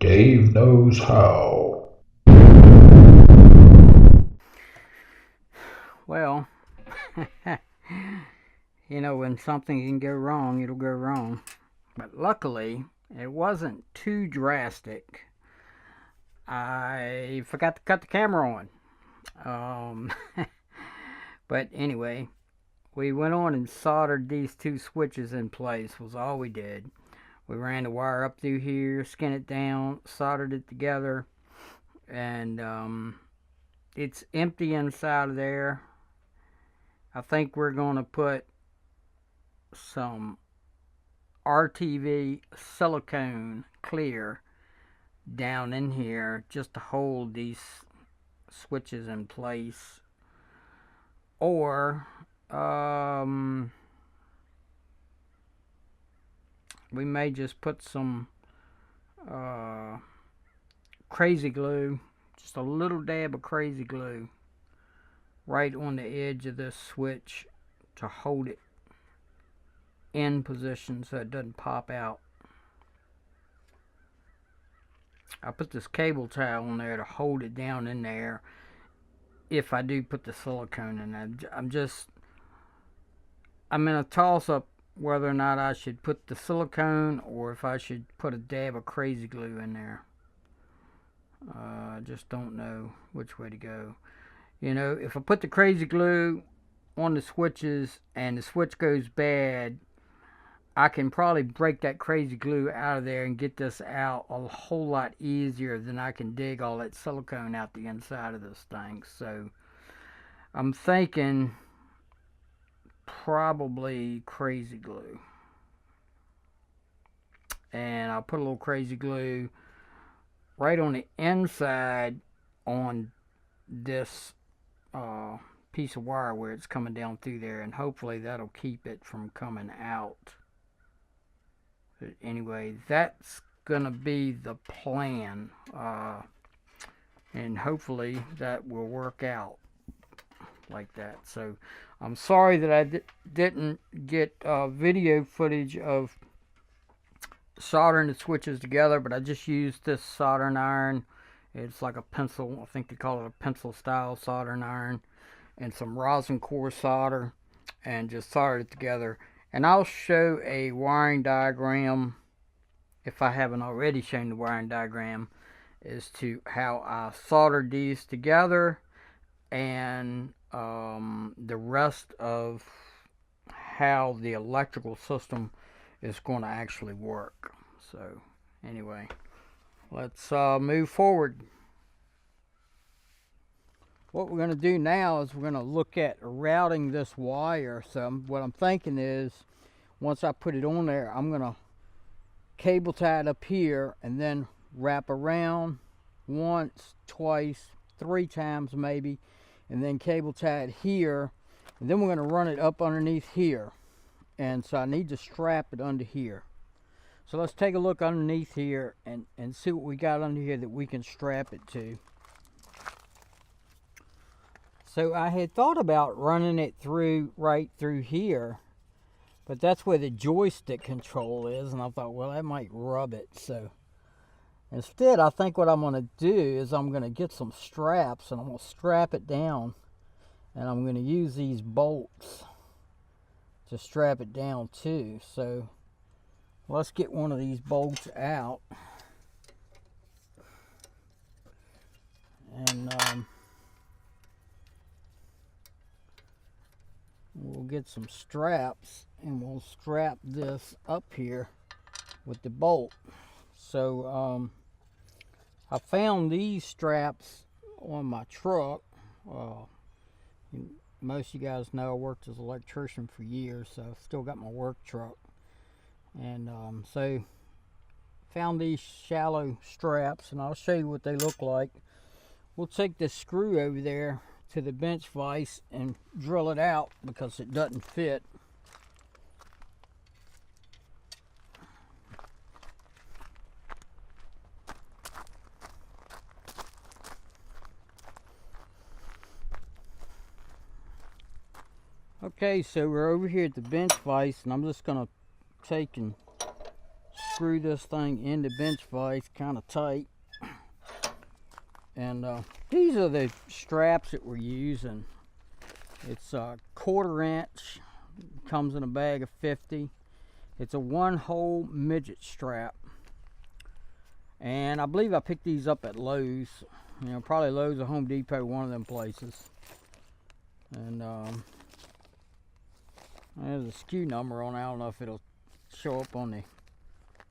Dave knows how. Well, when something can go wrong, it'll go wrong. But luckily, it wasn't too drastic. I forgot to cut the camera on. Um, but anyway, we went on and soldered these two switches in place, was all we did. We ran the wire up through here, skinned it down, soldered it together, and it's empty inside of there. I think we're going to put some RTV silicone clear down in here just to hold these switches in place, or we may just put some uh, crazy glue, just a little dab of crazy glue right on the edge of this switch to hold it in position so it doesn't pop out. I put this cable tie on there to hold it down in there if I do put the silicone in there. I'm in a toss up whether or not I should put the silicone or if I should put a dab of crazy glue in there. I just don't know which way to go. If I put the crazy glue on the switches and the switch goes bad, I can probably break that crazy glue out of there and get this out a whole lot easier than I can dig all that silicone out the inside of this thing. So I'm thinking probably crazy glue. And I'll put a little crazy glue right on the inside on this piece of wire where it's coming down through there, and hopefully that'll keep it from coming out. But anyway, that's gonna be the plan, and hopefully that will work out like that. So I'm sorry that I didn't get video footage of soldering the switches together, but I just used this soldering iron. It's like a pencil, I think they call it a pencil style soldering iron, and some rosin core solder, and just soldered it together. And I'll show a wiring diagram, if I haven't already shown the wiring diagram, as to how I soldered these together, and the rest of how the electrical system is going to actually work. So anyway, let's move forward. What we're going to do now is we're going to look at routing this wire. So what I'm thinking is, once I put it on there, I'm going to cable tie it up here and then wrap around once, twice, 3 times maybe, and then cable tie it here, and then we're going to run it up underneath here. And so I need to strap it under here. So let's take a look underneath here and see what we got under here that we can strap it to. So I had thought about running it right through here, but that's where the joystick control is, and I thought, well, that might rub it. So instead, I think what I'm going to do is I'm going to get some straps, and I'm going to strap it down, and I'm going to use these bolts to strap it down too. So let's get one of these bolts out, and we'll get some straps, and we'll strap this up here with the bolt. So I found these straps on my truck. Most of you guys know I worked as an electrician for years, so I've still got my work truck. And so found these shallow straps, and I'll show you what they look like. We'll take this screw over there to the bench vise and drill it out because it doesn't fit. Okay, so we're over here at the bench vise, and I'm just going to take and screw this thing into bench vise kind of tight. And these are the straps that we're using. It's a 1/4 inch, comes in a bag of 50. It's a 1-hole midget strap. And I believe I picked these up at Lowe's. You know, probably Lowe's or Home Depot, one of them places. And there's a SKU number on it. I don't know if it'll show up on the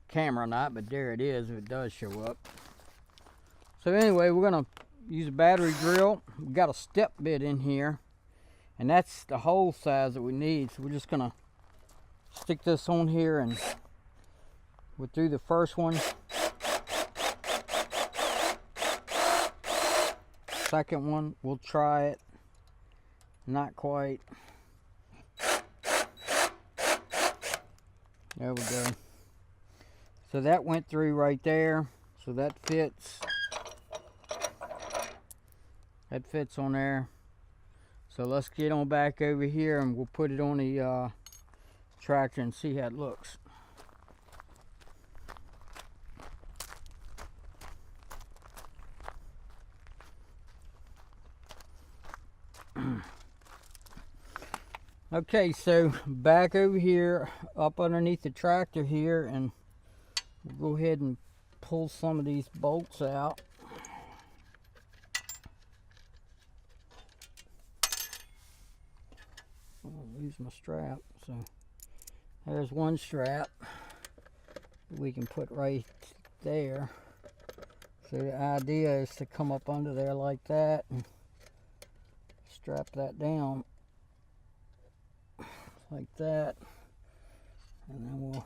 camera or not, but there it is if it does show up. So anyway, we're gonna use a battery drill. We've got a step bit in here, and that's the hole size that we need. So we're just gonna stick this on here, and we're through the first one. Second one, we'll try it. Not quite. There we go. So that went through right there. So that fits. That fits on there. So let's get on back over here and we'll put it on the tractor and see how it looks. Okay, so back over here, up underneath the tractor here, and we'll go ahead and pull some of these bolts out. I'll lose my strap. So there's one strap we can put right there. So the idea is to come up under there like that and strap that down like that, and then we'll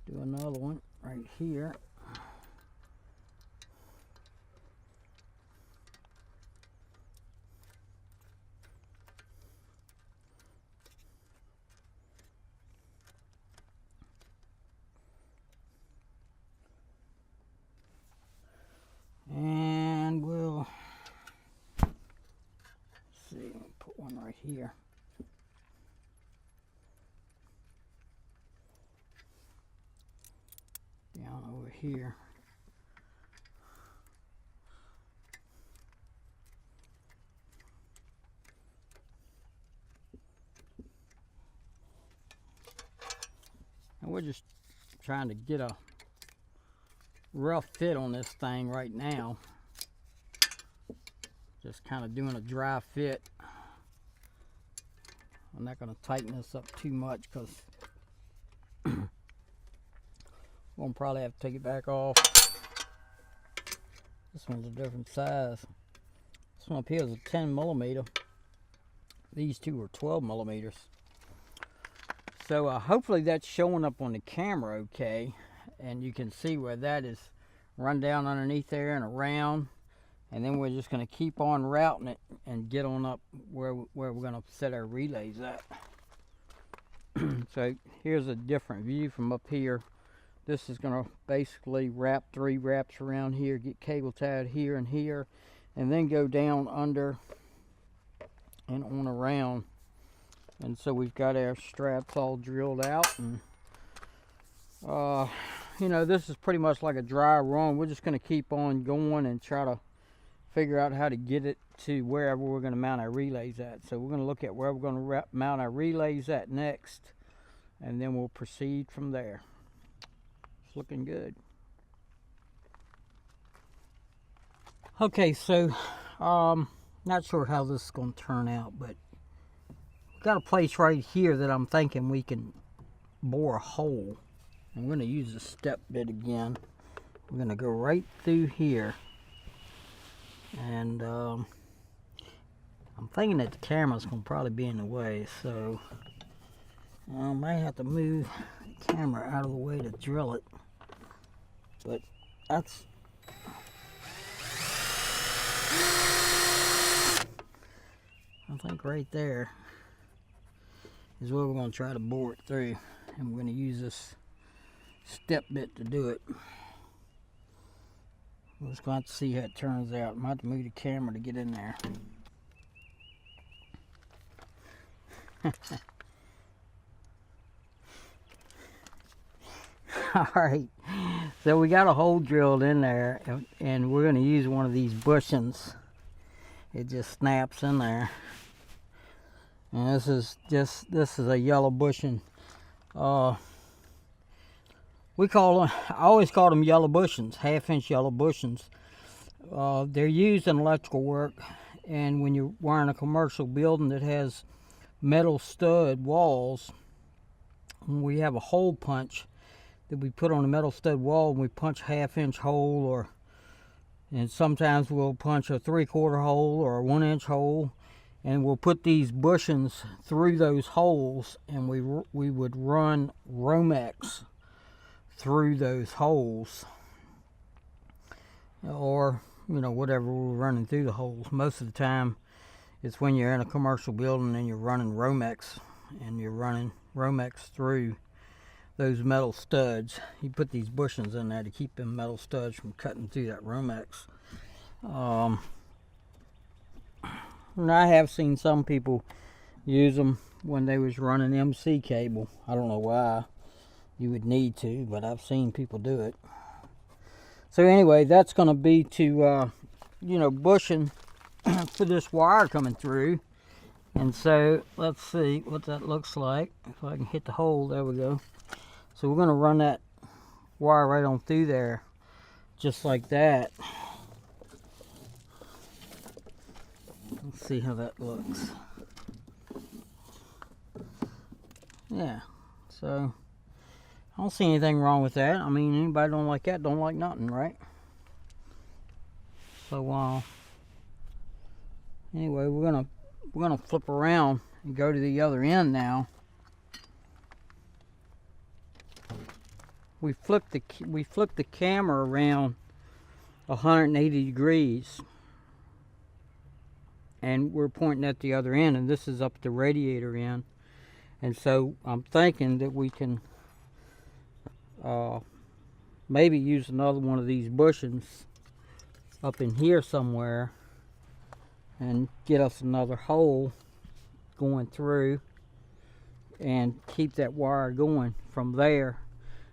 do another one right here. And we'll see, put one right here. Down over here. And we're just trying to get a rough fit on this thing right now. Just kind of doing a dry fit. I'm not going to tighten this up too much because we'll probably have to take it back off. This one's a different size. This one up here is a 10mm. These two are 12mm. So hopefully that's showing up on the camera okay. And you can see where that is run down underneath there and around. And then we're just going to keep on routing it and get on up where we're going to set our relays at. So here's a different view from up here. This is going to basically wrap 3 wraps around here, get cable tied here and here, and then go down under and on around. And so we've got our straps all drilled out. And you know, this is pretty much like a dry run. We're just going to keep on going and try to figure out how to get it to wherever we're going to mount our relays at. So we're going to look at where we're going to mount our relays at next, and then we'll proceed from there. It's looking good. Okay, so not sure how this is going to turn out, but we've got a place right here that I'm thinking we can bore a hole. I'm going to use the step bit again. We're going to go right through here, and I'm thinking that the camera's going to probably be in the way, so I might have to move the camera out of the way to drill it. But that's I think right there is where we're going to try to bore it through, and we're going to use this step bit to do it. We're just going to have to see how it turns out. I might have to move the camera to get in there. Alright, so we got a hole drilled in there, and we're going to use one of these bushings. It just snaps in there. And this is a yellow bushing. We call them, I always call them yellow bushings, 1/2-inch yellow bushings. They're used in electrical work, and when you're wiring a commercial building that has metal stud walls, we have a hole punch that we put on a metal stud wall, and we punch a 1/2-inch hole, and sometimes we'll punch a 3/4 hole or a 1-inch hole, and we'll put these bushings through those holes, and we would run Romex through those holes, or whatever we're running through the holes. Most of the time it's when you're in a commercial building and you're running Romex, and you're running Romex through those metal studs. You put these bushings in there to keep them metal studs from cutting through that Romex. And I have seen some people use them when they was running MC cable. I don't know why you would need to, but I've seen people do it. So anyway, that's going to be to bushing for this wire coming through. And so let's see what that looks like. If I can hit the hole, there we go. So we're going to run that wire right on through there, just like that. Let's see how that looks. Yeah, so I don't see anything wrong with that. I mean, anybody don't like that, don't like nothing, right? So anyway, we're gonna flip around and go to the other end now. We flip the camera around 180 degrees, and we're pointing at the other end, and this is up the radiator end. And so I'm thinking that we can maybe use another one of these bushings up in here somewhere and get us another hole going through, and keep that wire going from there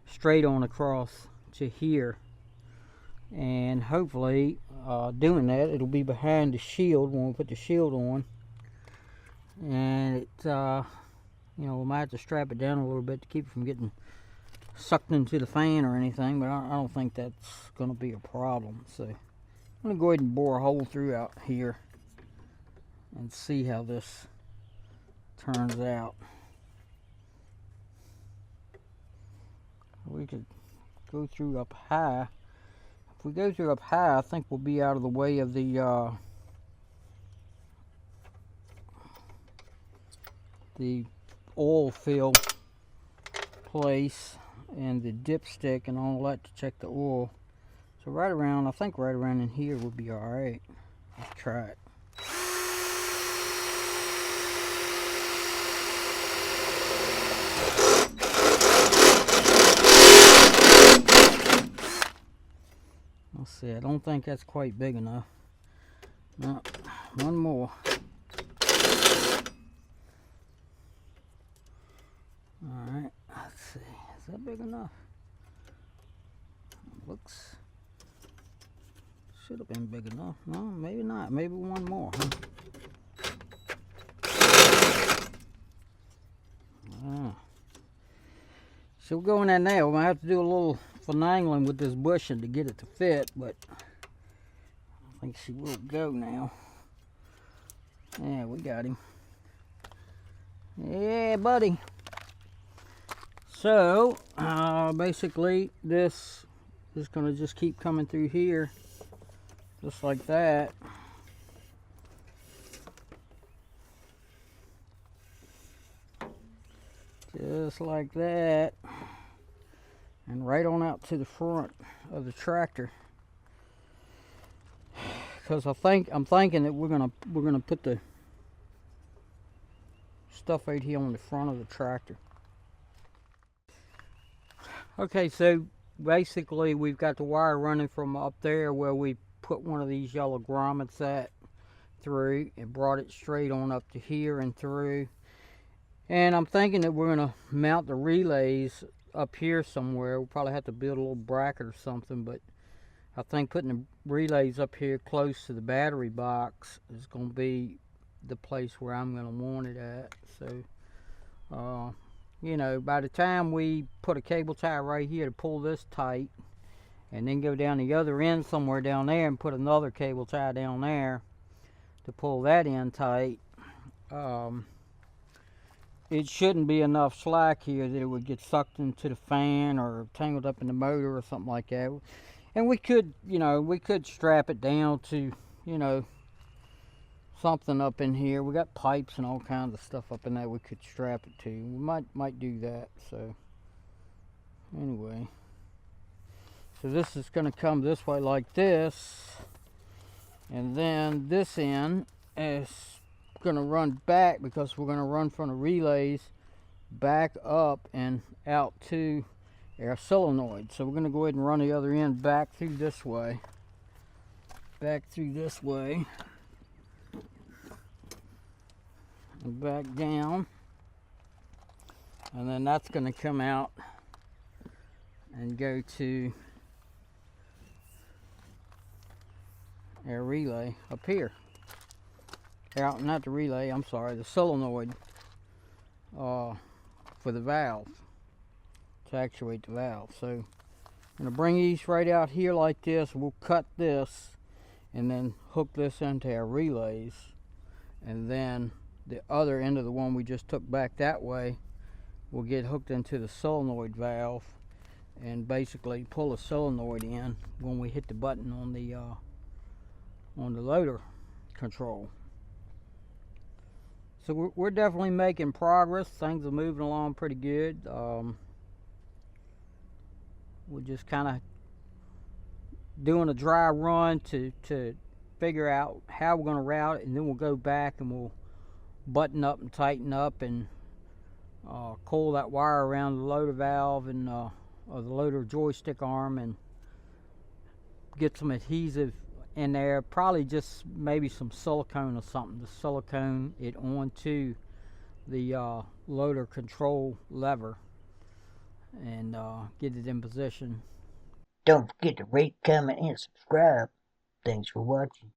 straight on across to here. And hopefully doing that, it'll be behind the shield when we put the shield on, and it we might have to strap it down a little bit to keep it from getting sucked into the fan or anything, but I don't think that's going to be a problem. So I'm going to go ahead and bore a hole through out here and see how this turns out. We could go through up high. If we go through up high, I think we'll be out of the way of the oil fill place and the dipstick and all that to check the oil. So I think right around in here would be alright. Let's try it. Let's see, I don't think that's quite big enough. No, one more. Alright, let's see, is that big enough? Looks, should have been big enough. No, maybe not, maybe one more, huh? So we're going in there. We're going to have to do a little finagling with this bushing to get it to fit, but I think she will go now. Yeah, we got him. Yeah, buddy. So, basically, this is going to just keep coming through here, just like that. Just like that. And right on out to the front of the tractor. Because I'm thinking that we're gonna put the stuff right here on the front of the tractor. Okay, so basically we've got the wire running from up there where we put one of these yellow grommets at through, and brought it straight on up to here and through. And I'm thinking that we're gonna mount the relays up here somewhere. We'll probably have to build a little bracket or something, but I think putting the relays up here close to the battery box is going to be the place where I'm going to want it at. So, you know, by the time we put a cable tie right here to pull this tight, and then go down the other end somewhere down there and put another cable tie down there to pull that in tight, it shouldn't be enough slack here that it would get sucked into the fan or tangled up in the motor or something like that. And we could, you know, we could strap it down to, you know, something up in here. We got pipes and all kinds of stuff up in there we could strap it to. We might do that. So anyway, so this is going to come this way like this, and then this end is going to run back because we're going to run from the relays back up and out to our solenoid. So we're going to go ahead and run the other end back through this way, and back down, and then that's going to come out and go to our relay up here. Not the relay, I'm sorry, the solenoid for the valve, to actuate the valve. So I'm going to bring these right out here like this. We'll cut this and then hook this into our relays, and then the other end of the one we just took back that way will get hooked into the solenoid valve and basically pull the solenoid in when we hit the button on the loader control. So we're definitely making progress. Things are moving along pretty good. We're just kind of doing a dry run to figure out how we're going to route it, and then we'll go back and we'll button up and tighten up and coil that wire around the loader valve and or the loader joystick arm, and get some adhesive in there, probably just maybe some silicone or something to silicone it onto the loader control lever and get it in position. Don't forget to rate, comment, and subscribe. Thanks for watching.